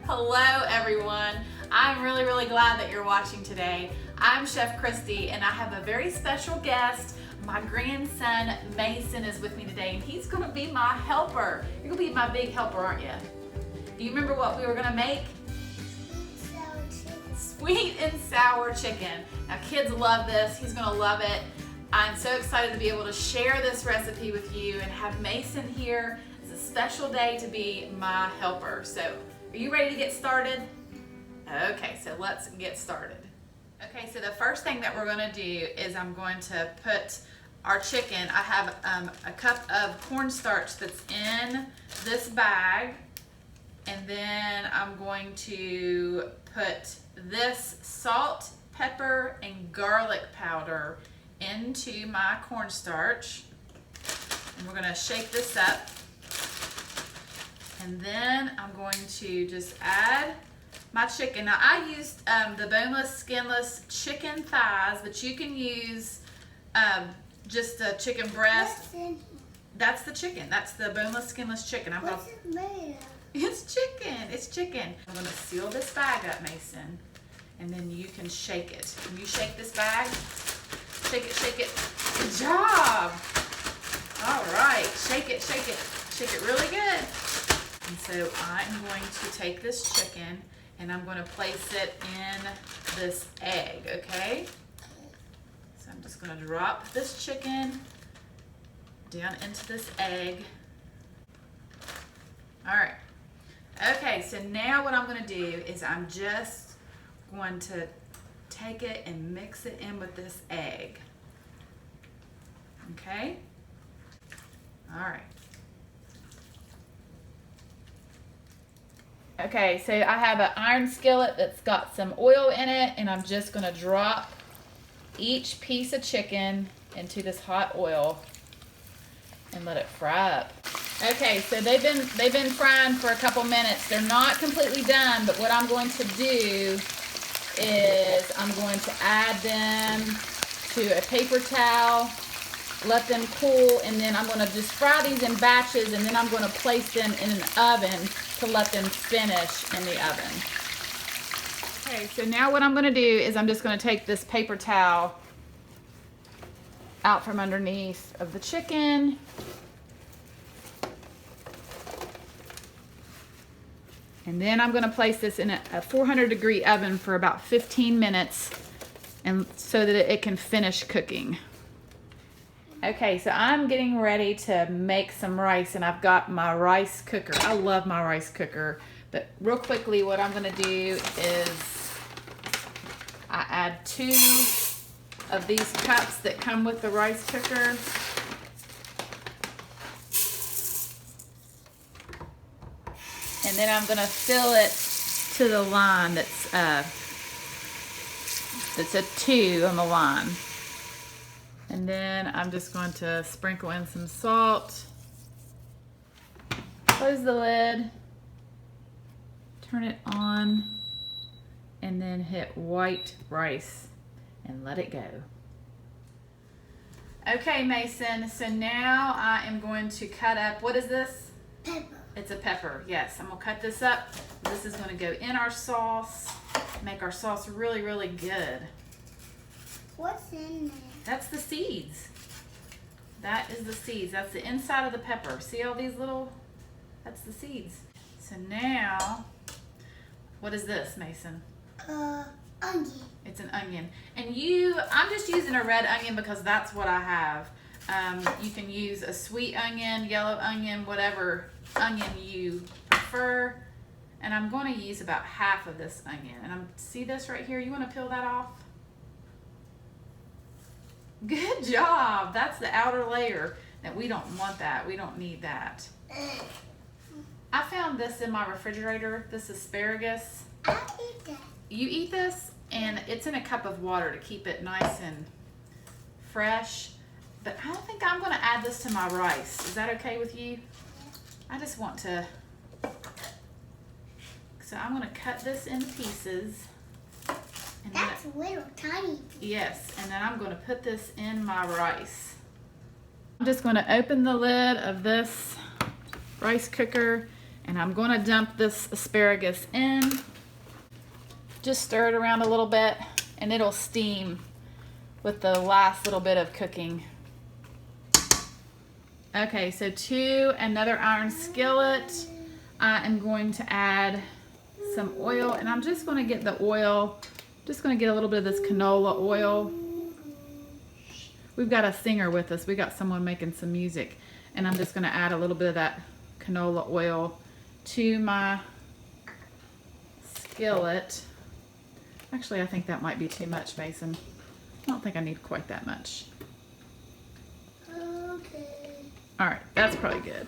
Hello everyone. I'm really glad that you're watching today. I'm Chef Christy and I have a very special guest. My grandson Mason is with me today and he's gonna be my helper. You're gonna be my big helper, aren't you? Do you remember what we were gonna make? Sweet and sour chicken. Now kids love this, he's gonna love it. I'm so excited to be able to share this recipe with you and have Mason here. It's a special day to be my helper. So, are you ready to get started? Okay, so let's get started. Okay, so the first thing that we're gonna do is I'm going to put our chicken. I have a cup of cornstarch that's in this bag. And then I'm going to put this salt, pepper, and garlic powder into my cornstarch. And we're gonna shake this up. And then I'm going to just add my chicken. Now I used the boneless, skinless chicken thighs, but you can use just a chicken breast. That's the chicken. That's the boneless, skinless chicken. What's it made of? It's chicken. It's chicken. I'm going to seal this bag up, Mason, and then you can shake it. Can you shake this bag? Shake it, shake it. Good job. All right. Shake it, shake it. Shake it really good. And so I'm going to take this chicken and I'm going to place it in this egg, okay? So I'm just going to drop this chicken down into this egg. All right. Okay, so now what I'm going to do is I'm just going to take it and mix it in with this egg. Okay? All right. Okay, so I have an iron skillet that's got some oil in it, and I'm just going to drop each piece of chicken into this hot oil and let it fry up. Okay, so they've been frying for a couple minutes. They're not completely done, but what I'm going to do is I'm going to add them to a paper towel, let them cool, and then I'm going to just fry these in batches, and then I'm going to place them in an oven to let them finish in the oven. Okay, so now what I'm going to do is I'm just going to take this paper towel out from underneath of the chicken. And then I'm going to place this in a 400-degree oven for about 15 minutes and so that it can finish cooking. Okay, so I'm getting ready to make some rice and I've got my rice cooker. I love my rice cooker, but real quickly what I'm going to do is I add 2 of these cups that come with the rice cooker. And then I'm going to fill it to the line that's a 2 on the line. And then I'm just going to sprinkle in some salt. Close the lid. Turn it on. And then hit white rice and let it go. Okay, Mason, so now I am going to cut up, what is this? Pepper. It's a pepper, yes. I'm gonna cut this up. This is gonna go in our sauce, make our sauce really good. What's in there? That's the seeds. That is the seeds. That's the inside of the pepper. See all these little, that's the seeds. So now, what is this, Mason? Onion. It's an onion. And I'm just using a red onion because that's what I have. You can use a sweet onion, yellow onion, whatever onion you prefer. And I'm going to use about half of this onion. And see this right here? You want to peel that off? Good job. That's the outer layer. That we don't want that. We don't need that. I found this in my refrigerator. This asparagus. I eat that. You eat this, and it's in a cup of water to keep it nice and fresh. But I don't think I'm going to add this to my rice. Is that okay with you? I just want to, so I'm going to cut this into pieces. And that's little tiny. Yes, and then I'm going to put this in my rice. I'm just going to open the lid of this rice cooker And I'm going to dump this asparagus in. Just stir it around a little bit and it'll steam with the last little bit of cooking. Okay, so to another iron skillet, I am going to add some oil, and I'm just going to get the oil, just going to get a little bit of this canola oil. We've got a singer with us. We got someone making some music, and I'm just going to add a little bit of that canola oil to my skillet. Actually, I think that might be too much, Mason. I don't think I need quite that much. Okay. All right, that's probably good.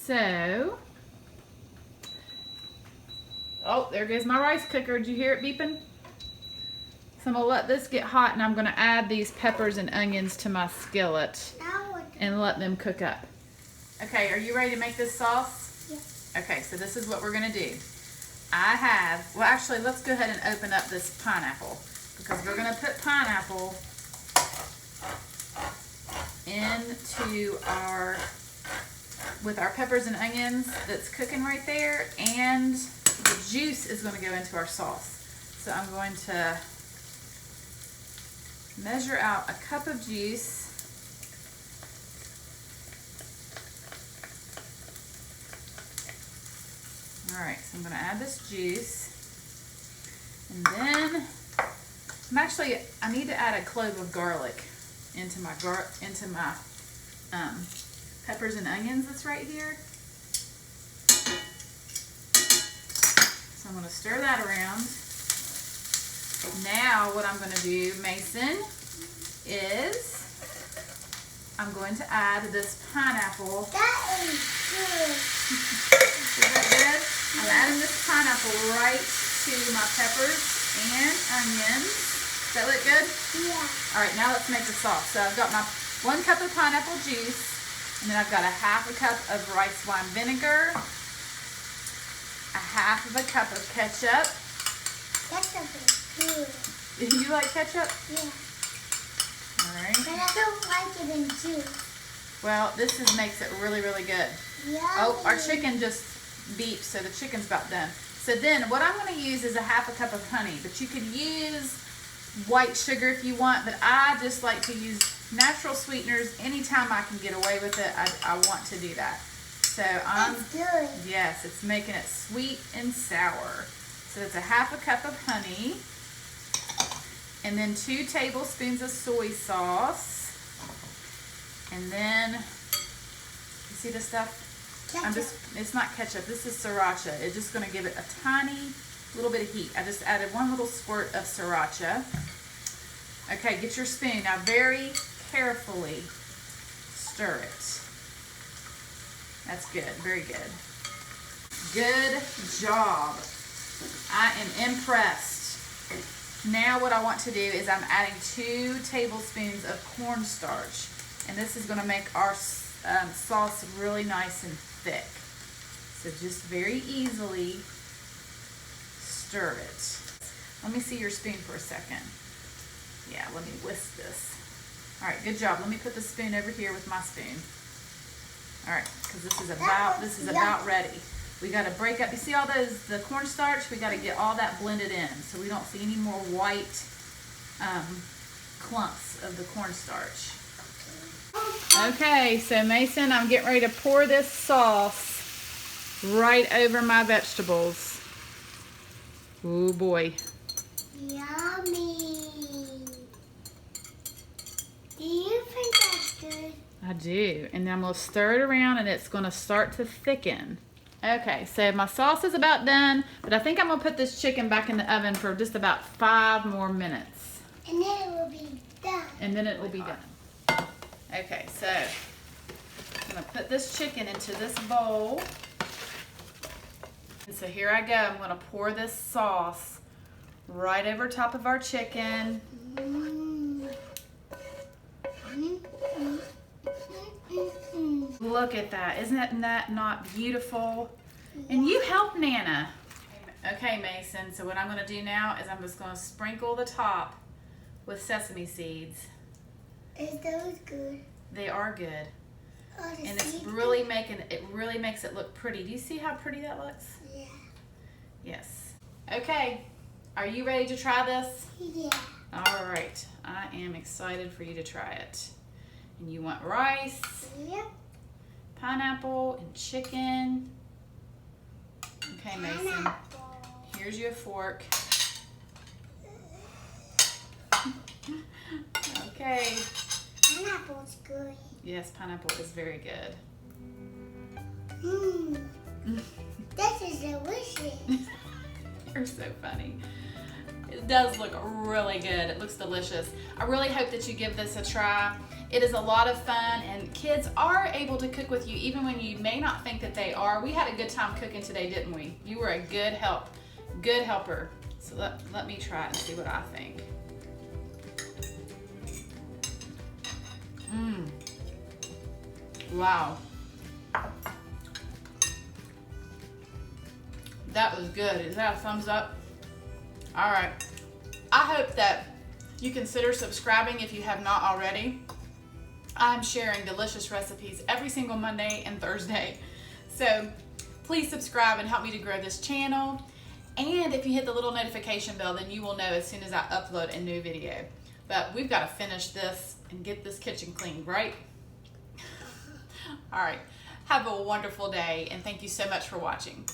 So, oh, there goes my rice cooker. Did you hear it beeping? So I'm gonna let this get hot, and I'm gonna add these peppers and onions to my skillet Now what? and let them cook up. Okay, are you ready to make this sauce? Yes. Okay, so this is what we're gonna do. I have, well actually, let's go ahead and open up this pineapple, because we're gonna put pineapple into our, with our peppers and onions that's cooking right there, and the juice is going to go into our sauce. So I'm going to measure out a cup of juice. All right, so I'm going to add this juice, and then I need to add a clove of garlic into my peppers and onions that's right here. So I'm going to stir that around. Now what I'm going to do, Mason, is I'm going to add this pineapple. That is good. Is that good? I'm adding this pineapple right to my peppers and onions. Does that look good? Yeah. All right, now let's make the sauce. So I've got my 1 cup of pineapple juice, and then I've got a ½ cup of rice wine vinegar, a ½ cup of ketchup. Ketchup is good. Do you like ketchup? Yeah. All right. But I don't like it in juice. Well, this makes it really, really good. Yeah. Oh, our chicken just beeped, so the chicken's about done. So then what I'm going to use is a ½ cup of honey, but you could use white sugar if you want, but I just like to use natural sweeteners anytime I can get away with it. I want to do that. So That's good. yes, it's making it sweet and sour. So it's a ½ cup of honey, and then 2 tablespoons of soy sauce, and then you see this stuff? Ketchup. It's not ketchup, this is sriracha. It's just gonna give it a tiny little bit of heat. I just added 1 little squirt of sriracha. Okay, get your spoon. Now very carefully stir it. That's good, very good. Good job. I am impressed. Now what I want to do is I'm adding 2 tablespoons of cornstarch, and this is gonna make our sauce really nice and thick. So just very easily stir it. Let me see your spoon for a second. Yeah, let me whisk this. All right, good job. Let me put the spoon over here with my spoon. All right, because this is about ready. We got to break up. You see all the cornstarch? We got to get all that blended in so we don't see any more white clumps of the cornstarch. Okay, so Mason, I'm getting ready to pour this sauce right over my vegetables. Oh boy. Yummy. Do you think that's good? I do. And then I'm going to stir it around, and it's going to start to thicken. Okay, so my sauce is about done, but I think I'm going to put this chicken back in the oven for just about 5 more minutes. And then it will be done. And then it will be done. Okay, so I'm going to put this chicken into this bowl. And so here I go. I'm going to pour this sauce right over top of our chicken. Look at that. Isn't that not beautiful? And you help Nana. Okay, Mason, so what I'm going to do now is I'm just going to sprinkle the top with sesame seeds. Is those good? They are good. And it's really really makes it look pretty. Do you see how pretty that looks? Yeah. Yes. Okay, are you ready to try this? Yeah. All right, I am excited for you to try it. And you want rice, Yep. pineapple, and chicken. Okay, Mason, Pineapple. here's your fork. Okay. Pineapple's good. Yes, pineapple is very good. Mmm. This is delicious. You're so funny. It does look really good. It looks delicious. I really hope that you give this a try. It is a lot of fun, and kids are able to cook with you even when you may not think that they are. We had a good time cooking today, didn't we? You were a good helper. So let me try it and see what I think. Mmm. Wow. That was good. Is that a thumbs up? All right. I hope that you consider subscribing if you have not already. I'm sharing delicious recipes every single Monday and Thursday. So please subscribe and help me to grow this channel. And if you hit the little notification bell, then you will know as soon as I upload a new video. But we've got to finish this and get this kitchen cleaned, right? All right. Have a wonderful day, and thank you so much for watching.